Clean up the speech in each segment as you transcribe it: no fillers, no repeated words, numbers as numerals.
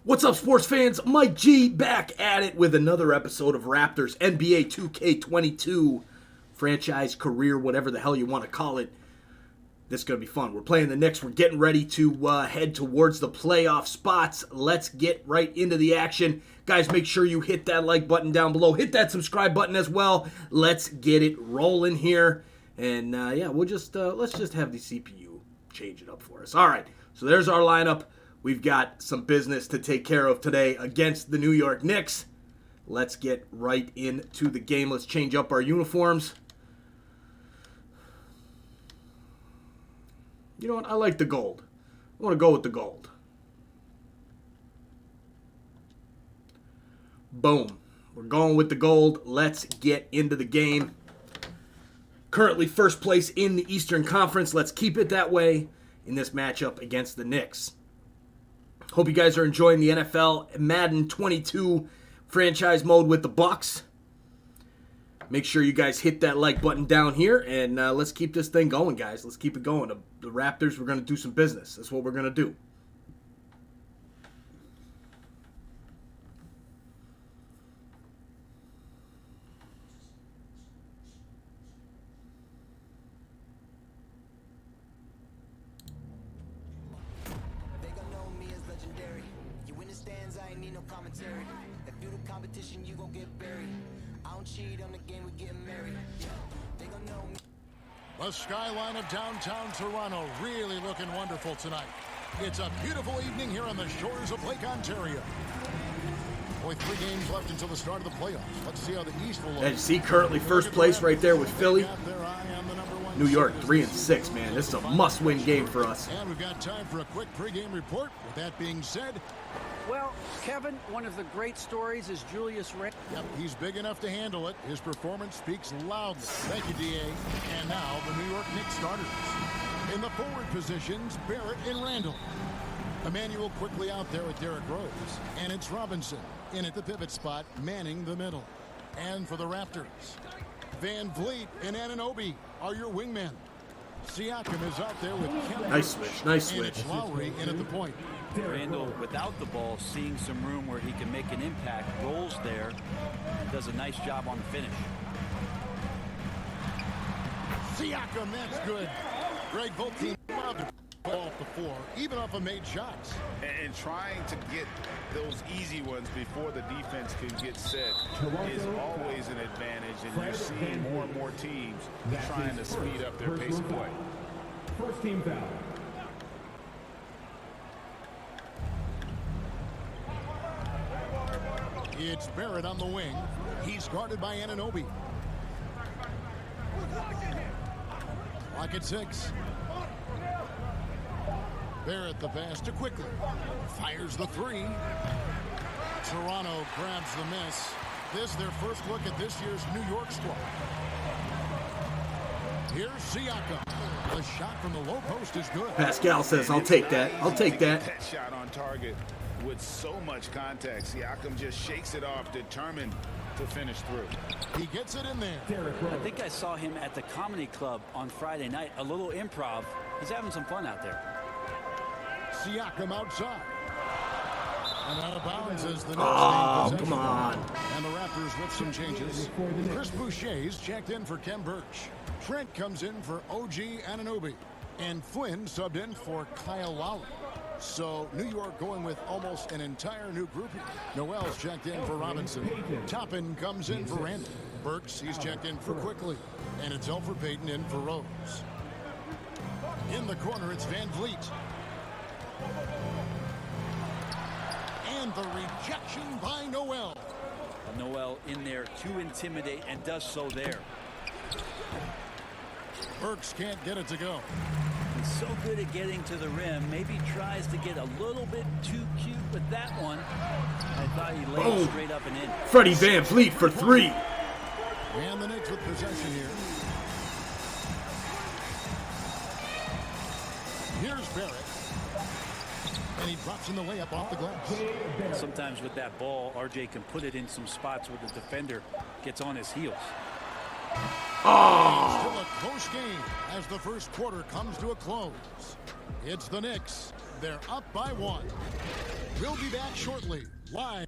What's up, sports fans? Mike G back at it with another episode of Raptors NBA 2K22 franchise career, whatever the hell you want to call it. This is going to be fun. We're playing the Knicks. We're getting ready to head towards the playoff spots. Let's get right into the action. Guys, make sure you hit that like button down below. Hit that subscribe button as well. Let's get it rolling here. And yeah, let's just have the CPU change it up for us. All right, so there's our lineup. We've got some business to take care of today against the New York Knicks. Let's get right into the game. Let's change up our uniforms. You know what? I like the gold. I want to go with the gold. Boom. We're going with the gold. Let's get into the game. Currently first place in the Eastern Conference. Let's keep it that way in this matchup against the Knicks. Hope you guys are enjoying the NFL Madden 22 franchise mode with the Bucks. Make sure you guys hit that like button down here, and let's keep this thing going, guys. Let's keep it going. The Raptors, we're going to do some business. That's what we're going to do. The skyline of downtown Toronto really looking wonderful tonight. It's a beautiful evening here on the shores of Lake Ontario. Only 3 games left until the start of the playoffs. Let's see how the East will look. As you see, currently first place right there with Philly. New York 3-6, man. This is a must-win game for us. And we've got time for a quick pregame report. With that being said, well, Kevin, one of the great stories is Julius Randle. Yep, he's big enough to handle it. His performance speaks loudly. Thank you, D.A. And now the New York Knicks starters. In the forward positions, Barrett and Randle. Emmanuel quickly out there with Derrick Rose. And it's Robinson in at the pivot spot, manning the middle. And for the Raptors, Van Vliet and Anunoby are your wingmen. Siakam is out there with Kemp. Nice switch, nice switch. And it's Lowry in at the point. Randle, without the ball, seeing some room where he can make an impact, rolls there, and does a nice job on the finish. Siakam, that's good. Greg Volteam allowed to ball before, even off of made shots. And trying to get those easy ones before the defense can get set is always an advantage, and you're seeing more and more teams trying to speed up their pace of play. First team foul. It's Barrett on the wing. He's guarded by Anunoby. Clock at 6. Barrett the pass to quickly. Fires the 3. Toronto grabs the miss. This their first look at this year's New York squad. Here's Siakam. The shot from the low post is good. Pascal says, I'll take that. I'll take that. That shot on target with so much contact. Siakam just shakes it off, determined to finish through. He gets it in there. I think I saw him at the comedy club on Friday night. A little improv. He's having some fun out there. Siakam outside. And out of bounds is the next Oh, come on. And the Raptors with some changes. Chris Boucher's checked in for Kem Birch. Trent comes in for OG Anunoby. And Flynn subbed in for Kyle Lowry. So New York going with almost an entire new grouping. Noel's checked in for Robinson. Toppin comes in for Randle. Burks, he's checked in for Quickly. And it's Elfrid Payton in for Rose. In the corner, it's Van Vliet. And the rejection by Noel. Noel in there to intimidate and does so there. Burks can't get it to go. He's so good at getting to the rim. Maybe tries to get a little bit too cute with that one. I thought he laid it straight up and in. Freddie Van Vliet for 3. And the Knicks with possession here. Here's Barrett. And he drops in the layup off the glass. Sometimes with that ball, RJ can put it in some spots where the defender gets on his heels. Still a close game as the first quarter comes to a close. It's the Knicks They're up by 1. We'll be back shortly. Live.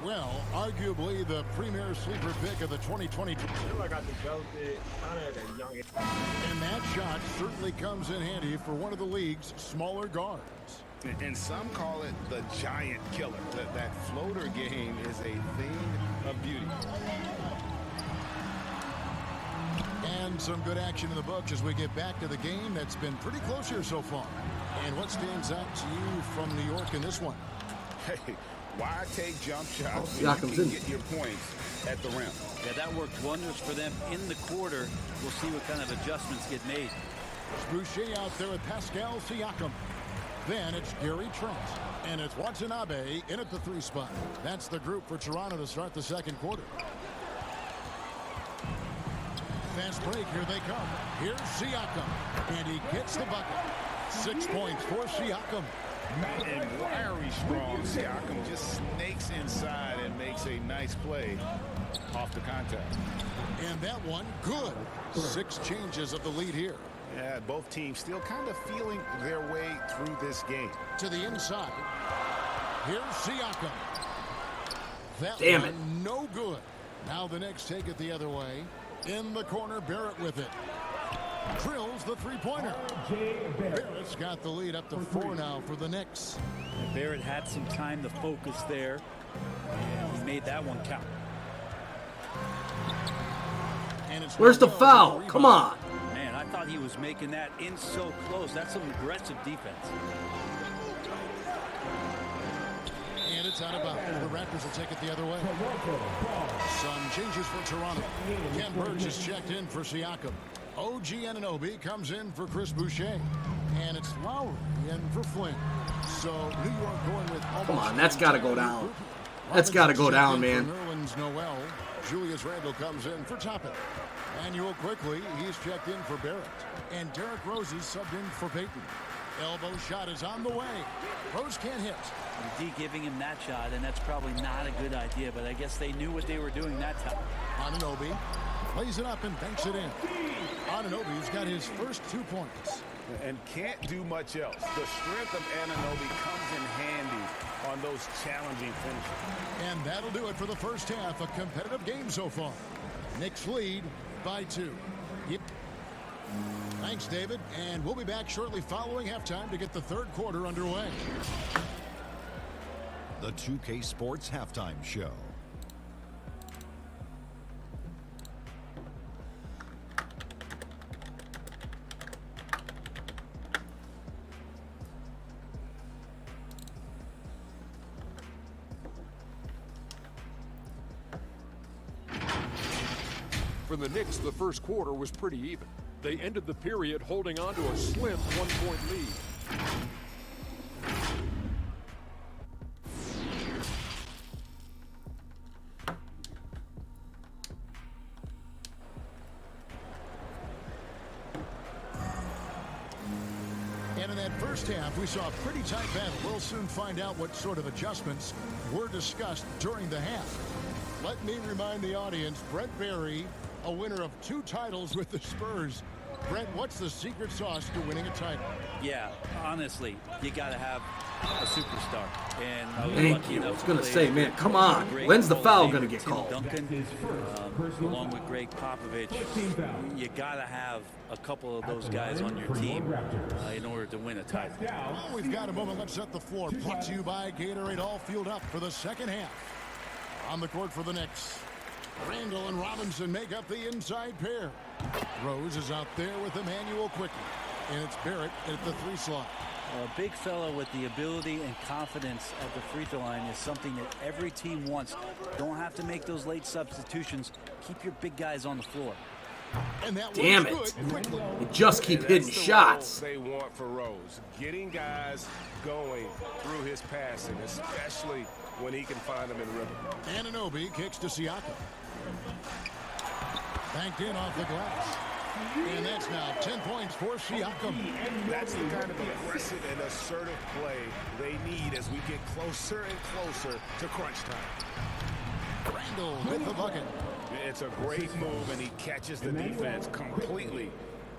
Well, arguably the premier sleeper pick of the 2022. I got the belted kind of at a young age. And that shot certainly comes in handy for one of the league's smaller guards. And some call it the giant killer. That floater game is a thing of beauty. And some good action in the books as we get back to the game that's been pretty close here so far. And what stands out to you from New York in this one? Hey, why take jump shots when Siakam's you in. can get your points at the rim? Yeah, that worked wonders for them in the quarter. We'll see what kind of adjustments get made. Boucher out there with Pascal Siakam. Then it's Gary Trent. And it's Watanabe in at the 3 spot. That's the group for Toronto to start the second quarter. Fast break, here they come. Here's Siakam. And he gets the bucket. 6 points for Siakam. And wiry strong Siakam just snakes inside and makes a nice play off the contact. And that one, good. 6 changes of the lead here. Yeah, both teams still kind of feeling their way through this game. To the inside. Here's Siakam. That Damn one, it. no good. Now the Knicks take it the other way. In the corner, Barrett with it. Drills the three-pointer. Barrett's got the lead up to 4 now for the Knicks. Barrett had some time to focus there, and he made that one count. And it's Where's the Randle foul? with the Come rebound. on. Man, I thought he was making that in so close. That's some aggressive defense. And it's out of bounds. The Raptors will take it the other way. Some changes for Toronto. Ken Burge is checked in for Siakam. OG Anunoby comes in for Chris Boucher. And it's Lowry in for Flynn. So New York going with almost... Come on, that's got to go down. That's got to go down, man. Nerlens Noel. Julius Randle comes in for Toppin. Manuel quickly, he's checked in for Barrett. And Derrick Rose is subbed in for Payton. Elbow shot is on the way. Rose can't hit. D giving him that shot, and that's probably not a good idea, but I guess they knew what they were doing that time. Anunoby plays it up and banks it in. Anunoby's got his first 2 points. And can't do much else. The strength of Anunoby comes in handy on those challenging finishes. And that'll do it for the first half. A competitive game so far. Knicks lead by 2. Yep. Thanks, David. And we'll be back shortly following halftime to get the third quarter underway. The 2K Sports Halftime Show. For the Knicks, the first quarter was pretty even. They ended the period holding on to a slim 1-point lead. And in that first half, we saw a pretty tight battle. We'll soon find out what sort of adjustments were discussed during the half. Let me remind the audience, Brett Barry, a winner of 2 titles with the Spurs. Brett, what's the secret sauce to winning a title? Yeah, honestly, you got to have a superstar. And I was Thank lucky you. I enough was to going to play say, with man, come on. great When's the Hall of foul Famer going to get Tim called? Duncan, along with Greg Popovich. You got to have a couple of those guys on your team in order to win a title. Well, we've got a moment. Let's set the floor. Brought to you by Gatorade, all fueled up for the second half. On the court for the Knicks, Randle and Robinson make up the inside pair. Rose is out there with Emmanuel quickly. And it's Barrett at the 3 slot. A big fellow with the ability and confidence at the free throw line is something that every team wants. Don't have to make those late substitutions. Keep your big guys on the floor. And that Damn one's it. good quickly. You just keep hitting That's the shots. role they want for Rose. Getting guys going through his passing, especially when he can find them in the rhythm. Anunoby kicks to Siakam. Banked in off the glass. And that's now 10 points for Siakam. That's the kind of aggressive and assertive play they need as we get closer and closer to crunch time. Randle with the bucket. It's a great move, and he catches the defense completely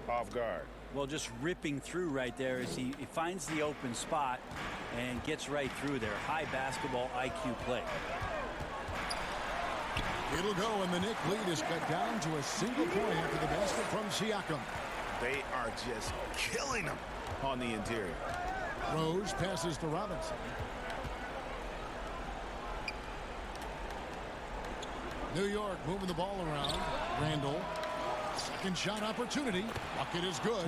off guard. Well, just ripping through right there as he finds the open spot and gets right through there. High basketball IQ play. It'll go, and the Knicks lead is cut down to a single point after the basket from Siakam. They are just killing them on the interior. Rose passes to Robinson. New York moving the ball around. Randall. Second shot opportunity. Bucket is good.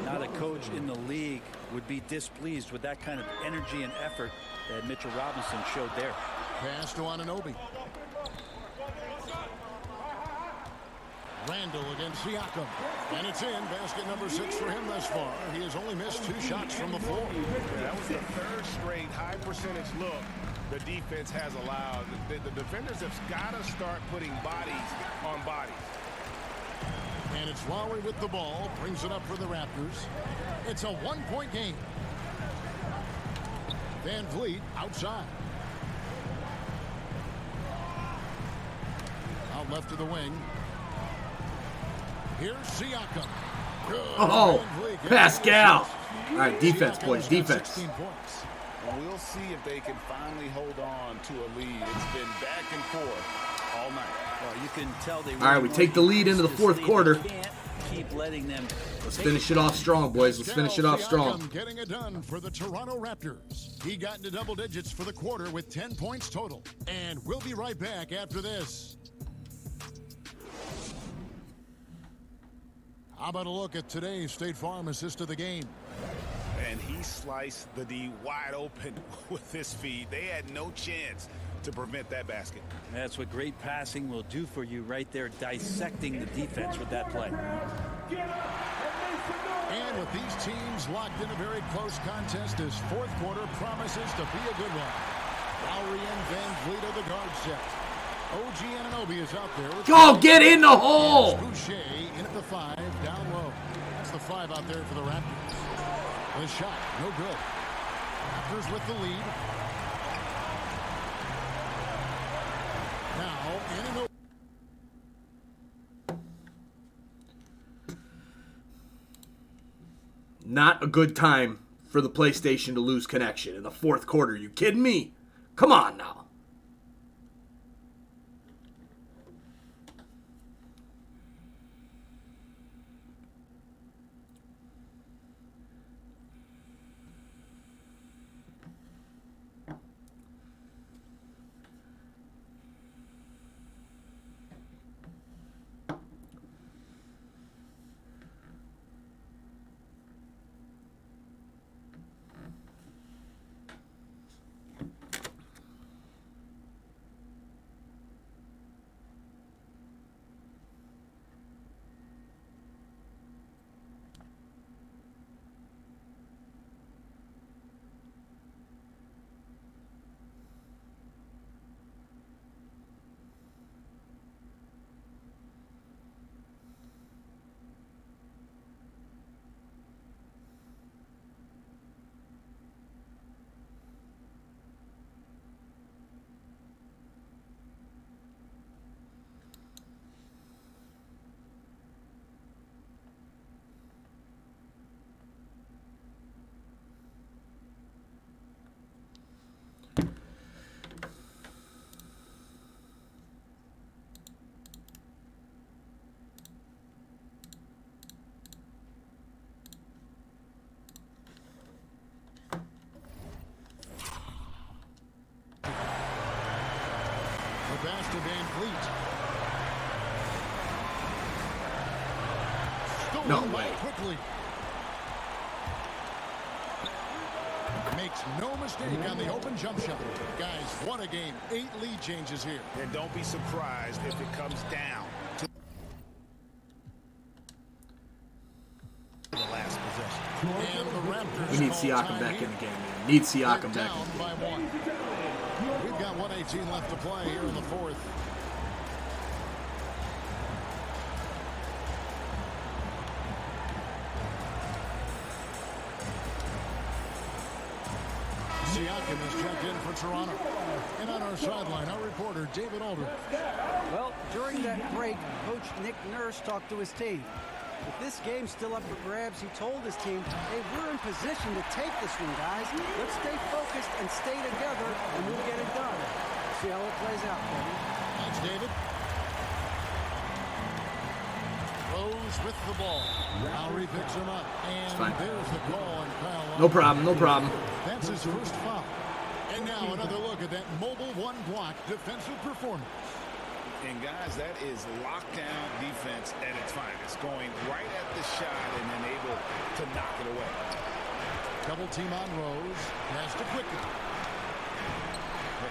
Not a coach in the league would be displeased with that kind of energy and effort that Mitchell Robinson showed there. Pass to Anunoby. Randall against Siakam. And it's in. Basket number 6 for him thus far. He has only missed 2 shots from the floor. That was the third straight high percentage look the defense has allowed. The defenders have got to start putting bodies on bodies. And it's Lowry with the ball. Brings it up for the Raptors. It's a 1-point game. Van Vliet outside. Out left to the wing. Here's Siakam. Good. Oh, Pascal. All right, defense, boys, defense. Well, we'll see if they can finally hold on to a lead. It's been back and forth all night. Well, you can tell they. All right, we take the lead into the fourth quarter. Can't keep letting them. Let's finish it off strong, boys. Let's finish it off strong. Getting it done for the Toronto Raptors. He got into double digits for the quarter with 10 points total. And we'll be right back after this. How about a look at today's State Farm assist of the game? And he sliced the D wide open with his feet. They had no chance to prevent that basket. That's what great passing will do for you right there, dissecting the defense with that play. And with these teams locked in a very close contest, this fourth quarter promises to be a good one. Lowry and Van Vliet are the guard set. OG Anunoby is out there. Go get in the hole! Boucher in at the 5, down low. That's the 5 out there for the Raptors. The shot, no good. Raptors with the lead. Now, Anunoby. Not a good time for the PlayStation to lose connection in the fourth quarter. You kidding me? Come on now. Pass to Van Vliet. Stolen by quickly. Makes no mistake on the open jump shot. Guys, what a game. 8 lead changes here. And don't be surprised if it comes down to the last possession. And the Raptors. We need Siakam back in the game, man. Need Siakam back in the game. We've got 1:18 left to play here in the fourth. Siakam is checked in for Toronto. And on our sideline, our reporter, David Aldridge. Well, during that break, Coach Nick Nurse talked to his team. With this game still up for grabs, he told his team, hey, we're in position to take this one, guys. Let's stay focused and stay together, and we'll get it done. See how it plays out, Kevin. Thanks, David. Rose with the ball. Lowry picks him up. And there's the call on Kyle Lowry. No problem, no problem. That's his first foul. And now another look at that mobile one-block defensive performance. And guys, that is lockdown defense at its finest. Going right at the shot and then able to knock it away. Double team on Rose. Pass to Quickly.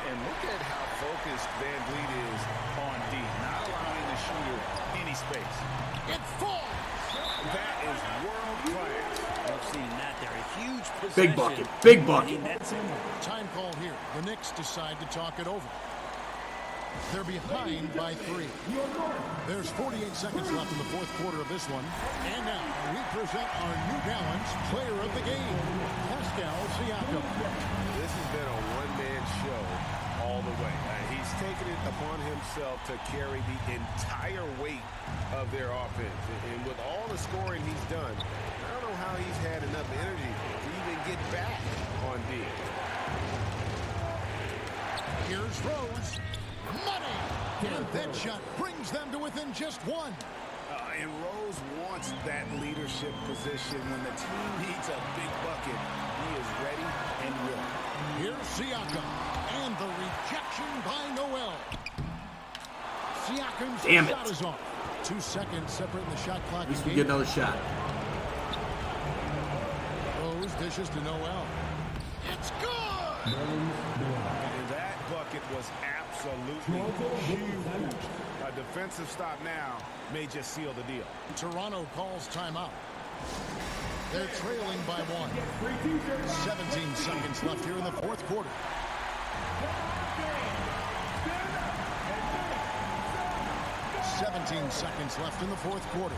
And look at how focused Van Vliet is on D. Not allowing the shooter any space. It falls. That is world class. I've seen that there. A huge possession. Big bucket, big bucket. He nets it. Time call here. The Knicks decide to talk it over. They're behind by 3. There's 48 seconds left in the fourth quarter of this one. And now we present our New Balance player of the game, Pascal Siakam. This has been a one-man show all the way. He's taken it upon himself to carry the entire weight of their offense. And with all the scoring he's done, I don't know how he's had enough energy to even get back on D. Here's Rose. Money! And that shot brings them to within just 1. And Rose wants that leadership position. When the team needs a big bucket, he is ready and willing. Here's Siakam. And the rejection by Noel. Siakam's shot is off. 2 seconds separating the shot clock. At least we get another shot. Rose dishes to Noel. It's good! And that bucket was absolutely huge. A defensive stop now may just seal the deal. Toronto calls timeout. They're trailing by 1. 17 seconds left here in the fourth quarter. "17 seconds left in the fourth quarter.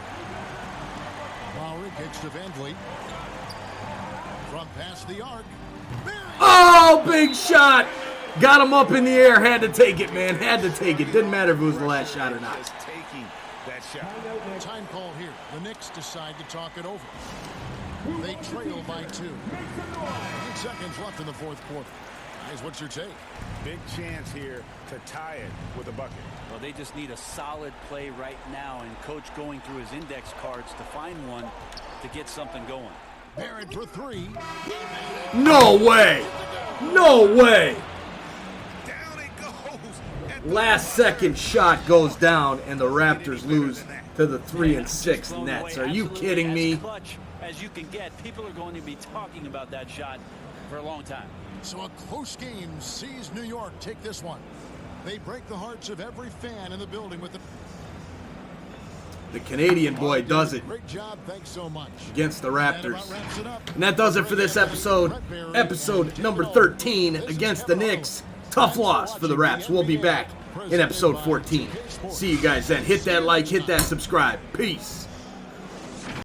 Lowry kicks to Van Vliet. From past the arc. Oh, big shot! Got him up in the air. Had to take it, man. Had to take it. Didn't matter if it was the last shot or not. Just taking that shot. Time call here. The Knicks decide to talk it over. They trail by 2. 8 seconds left in the fourth quarter. Guys, what's your take? Big chance here to tie it with a bucket. Well, they just need a solid play right now, and Coach going through his index cards to find one to get something going. Barrett for 3. No way! No way! Down it goes. Last second shot goes down, and the Raptors lose to the 3 and 6 Nets. Are you kidding me? As clutch as you can get. People are going to be talking about that shot for a long time. So a close game sees New York take this one. They break the hearts of every fan in the building with The Canadian boy does it Great job. Thanks so much. against the Raptors. That about wraps it up. And that does it for this episode. Episode number 13 against the Knicks. Tough loss for the Raps. We'll be back in episode 14. See you guys then. Hit that like, hit that subscribe. Peace.